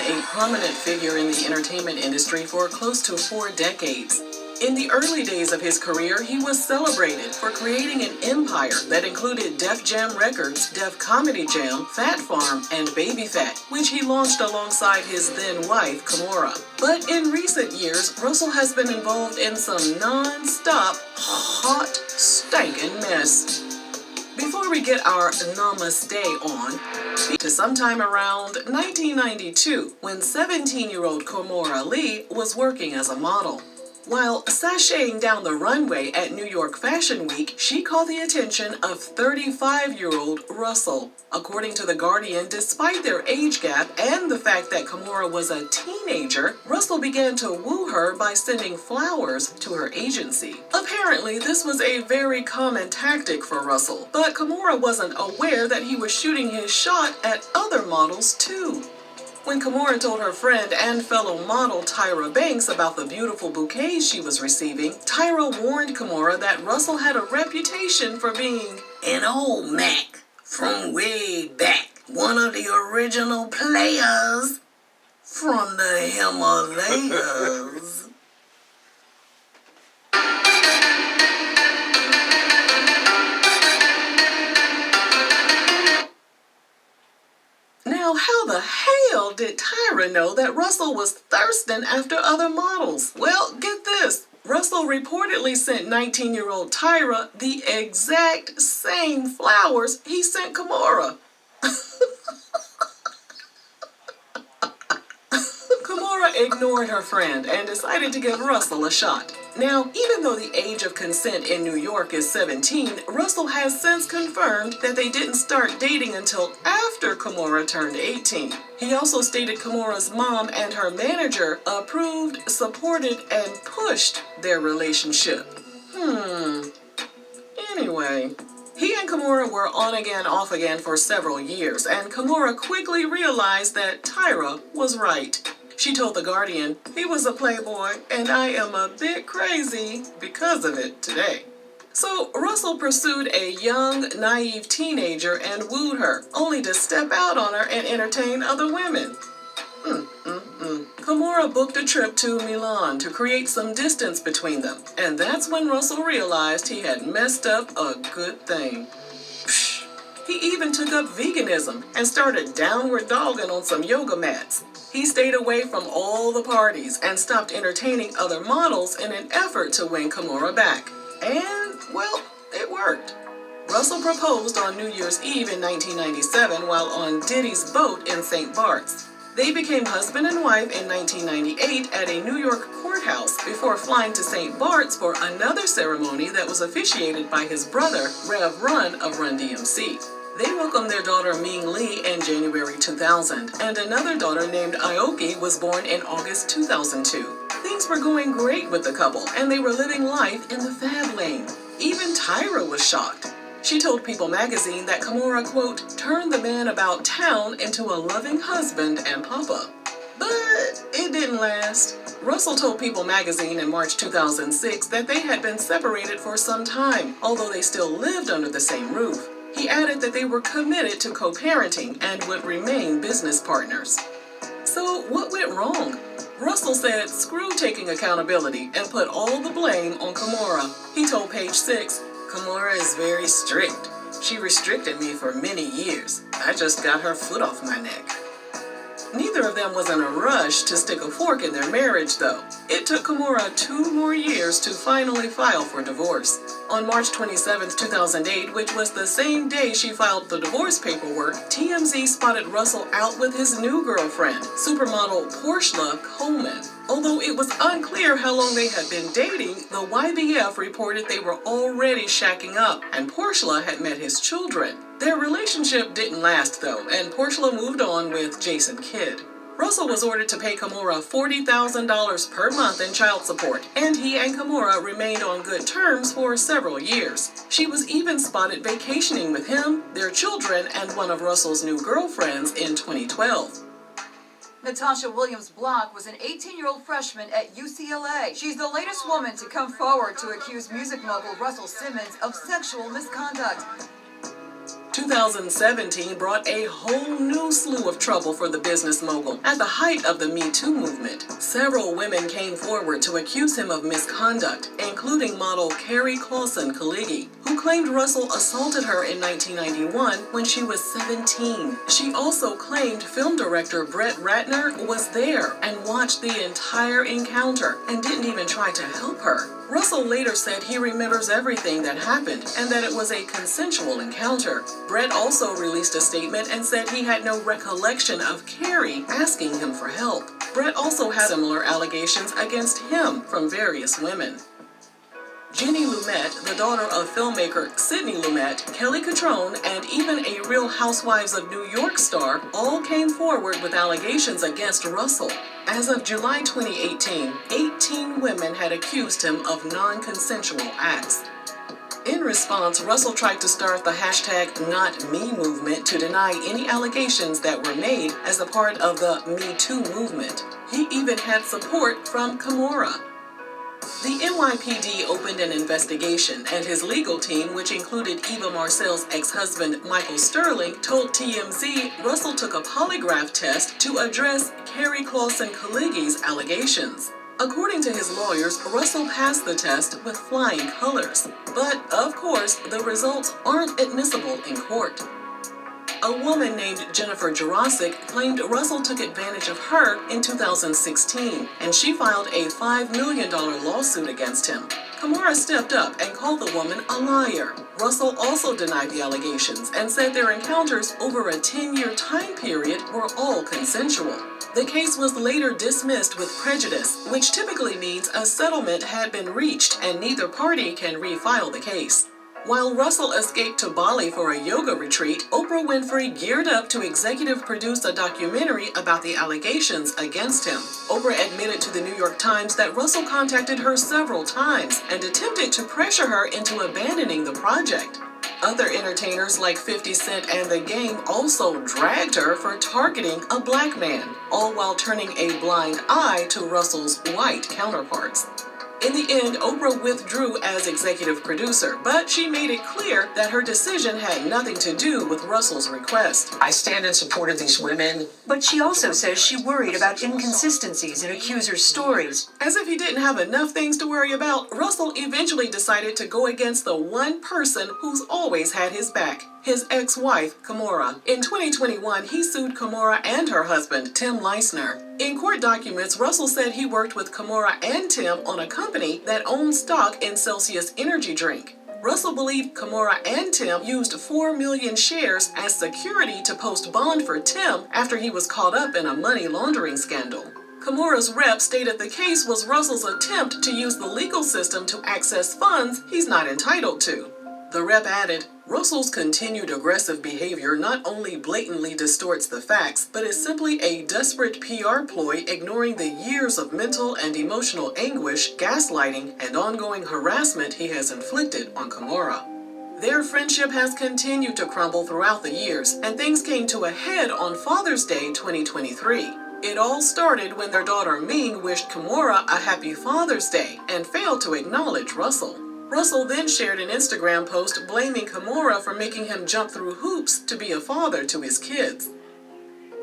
A prominent figure in the entertainment industry for close to 4 decades. In the early days of his career, he was celebrated for creating an empire that included Def Jam Records, Def Comedy Jam, Fat Farm, and Baby Fat, which he launched alongside his then-wife, Kimora. But in recent years, Russell has been involved in some non-stop, hot, stinking mess. Before we get our namaste on, to sometime around 1992, when 17-year-old Kimora Lee was working as a model. While sashaying down the runway at New York Fashion Week, she caught the attention of 35-year-old Russell. According to The Guardian, despite their age gap and the fact that Kimora was a teenager, Russell began to woo her by sending flowers to her agency. Apparently, this was a very common tactic for Russell, but Kimora wasn't aware that he was shooting his shot at other models too. When Kimora told her friend and fellow model Tyra Banks about the beautiful bouquets she was receiving, Tyra warned Kimora that Russell had a reputation for being an old Mac from way back, one of the original players from the Himalayas. Now, how the hell did Tyra know that Russell was thirsting after other models? Well, get this. Russell reportedly sent 19-year-old Tyra the exact same flowers he sent Kimora. Kimora ignored her friend and decided to give Russell a shot. Now, even though the age of consent in New York is 17, Russell has since confirmed that they didn't start dating until after Kimora turned 18. He also stated Kimora's mom and her manager approved, supported, and pushed their relationship. Anyway, he and Kimora were on again, off again for several years, and Kimora quickly realized that Tyra was right. She told The Guardian, "He was a playboy, and I am a bit crazy because of it today." So Russell pursued a young, naive teenager and wooed her, only to step out on her and entertain other women. Kimora booked a trip to Milan to create some distance between them, and that's when Russell realized he had messed up a good thing. He even took up veganism and started downward dogging on some yoga mats. He stayed away from all the parties and stopped entertaining other models in an effort to win Kimora back. And, well, it worked. Russell proposed on New Year's Eve in 1997 while on Diddy's boat in St. Bart's. They became husband and wife in 1998 at a New York courthouse before flying to St. Bart's for another ceremony that was officiated by his brother, Rev Run of Run DMC. They welcomed their daughter Ming Lee in January 2000, and another daughter named Aoki was born in August 2002. Things were going great with the couple, and they were living life in the fab lane. Even Tyra was shocked. She told People magazine that Kimora, quote, turned the man about town into a loving husband and papa. But it didn't last. Russell told People magazine in March 2006 that they had been separated for some time, although they still lived under the same roof. He added that they were committed to co-parenting and would remain business partners. So what went wrong? Russell said screw taking accountability and put all the blame on Kimora. He told Page 6, "Kimora is very strict. She restricted me for many years. I just got her foot off my neck." Neither of them was in a rush to stick a fork in their marriage, though. It took Kimora 2 more years to finally file for divorce. On March 27, 2008, which was the same day she filed the divorce paperwork, TMZ spotted Russell out with his new girlfriend, supermodel Portia Coleman. Although it was unclear how long they had been dating, the YBF reported they were already shacking up, and Portia had met his children. Their relationship didn't last, though, and Portia moved on with Jason Kidd. Russell was ordered to pay Kimora $40,000 per month in child support, and he and Kimora remained on good terms for several years. She was even spotted vacationing with him, their children, and one of Russell's new girlfriends in 2012. Natasha Williams-Block was an 18-year-old freshman at UCLA. She's the latest woman to come forward to accuse music mogul Russell Simmons of sexual misconduct. 2017 brought a whole new slew of trouble for the business mogul. At the height of the Me Too movement, several women came forward to accuse him of misconduct, including model Carrie Clausen-Kaligi, who claimed Russell assaulted her in 1991 when she was 17. She also claimed film director Brett Ratner was there and watched the entire encounter and didn't even try to help her. Russell later said he remembers everything that happened and that it was a consensual encounter. Brett also released a statement and said he had no recollection of Carrie asking him for help. Brett also had similar allegations against him from various women. Jenny Lumet, the daughter of filmmaker Sidney Lumet, Kelly Cutrone, and even a Real Housewives of New York star all came forward with allegations against Russell. As of July 2018, 18 women had accused him of non-consensual acts. In response, Russell tried to start the #NotMe movement to deny any allegations that were made as a part of the Me Too movement. He even had support from Kimora. The NYPD opened an investigation, and his legal team, which included Eva Marcel's ex-husband Michael Sterling, told TMZ Russell took a polygraph test to address Carrie Clausen-Kaligi's allegations. According to his lawyers, Russell passed the test with flying colors. But, of course, the results aren't admissible in court. A woman named Jennifer Jurasic claimed Russell took advantage of her in 2016, and she filed a $5 million lawsuit against him. Kimora stepped up and called the woman a liar. Russell also denied the allegations and said their encounters over a 10-year time period were all consensual. The case was later dismissed with prejudice, which typically means a settlement had been reached and neither party can refile the case. While Russell escaped to Bali for a yoga retreat, Oprah Winfrey geared up to executive produce a documentary about the allegations against him. Oprah admitted to the New York Times that Russell contacted her several times and attempted to pressure her into abandoning the project. Other entertainers like 50 Cent and The Game also dragged her for targeting a black man, all while turning a blind eye to Russell's white counterparts. In the end, Oprah withdrew as executive producer, but she made it clear that her decision had nothing to do with Russell's request. I stand in support of these women. But she also says she worried about inconsistencies in accusers' stories. As if he didn't have enough things to worry about, Russell eventually decided to go against the one person who's always had his back, his ex-wife, Kimora. In 2021, he sued Kimora and her husband, Tim Leisner. In court documents, Russell said he worked with Kimora and Tim on a company that owned stock in Celsius Energy Drink. Russell believed Kimora and Tim used 4 million shares as security to post bond for Tim after he was caught up in a money laundering scandal. Kimora's rep stated the case was Russell's attempt to use the legal system to access funds he's not entitled to. The rep added, Russell's continued aggressive behavior not only blatantly distorts the facts, but is simply a desperate PR ploy ignoring the years of mental and emotional anguish, gaslighting, and ongoing harassment he has inflicted on Kimora. Their friendship has continued to crumble throughout the years, and things came to a head on Father's Day 2023. It all started when their daughter Ming wished Kimora a happy Father's Day and failed to acknowledge Russell. Russell then shared an Instagram post blaming Kimora for making him jump through hoops to be a father to his kids.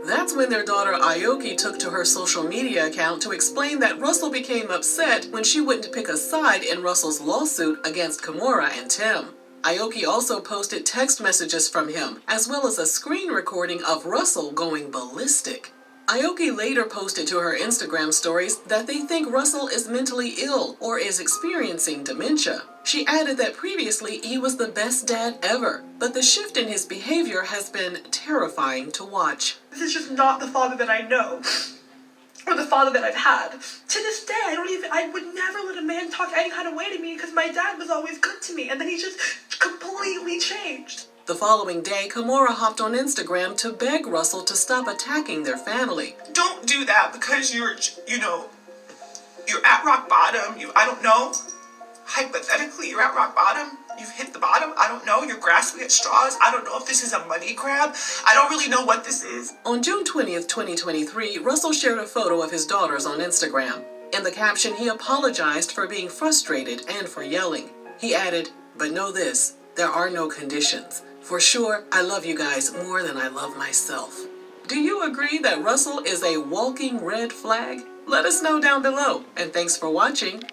That's when their daughter Aoki took to her social media account to explain that Russell became upset when she wouldn't pick a side in Russell's lawsuit against Kimora and Tim. Aoki also posted text messages from him, as well as a screen recording of Russell going ballistic. Aoki later posted to her Instagram stories that they think Russell is mentally ill or is experiencing dementia. She added that previously he was the best dad ever, but the shift in his behavior has been terrifying to watch. This is just not the father that I know, or the father that I've had. To this day, I would never let a man talk any kind of way to me because my dad was always good to me, and then he just completely changed. The following day, Kimora hopped on Instagram to beg Russell to stop attacking their family. Don't do that because you're at rock bottom. I don't know. Hypothetically, you're at rock bottom. You've hit the bottom. I don't know. You're grasping at straws. I don't know if this is a money grab. I don't really know what this is. On June 20th, 2023, Russell shared a photo of his daughters on Instagram. In the caption, he apologized for being frustrated and for yelling. He added, "But know this, there are no conditions. For sure, I love you guys more than I love myself. Do you agree that Russell is a walking red flag? Let us know down below. And thanks for watching.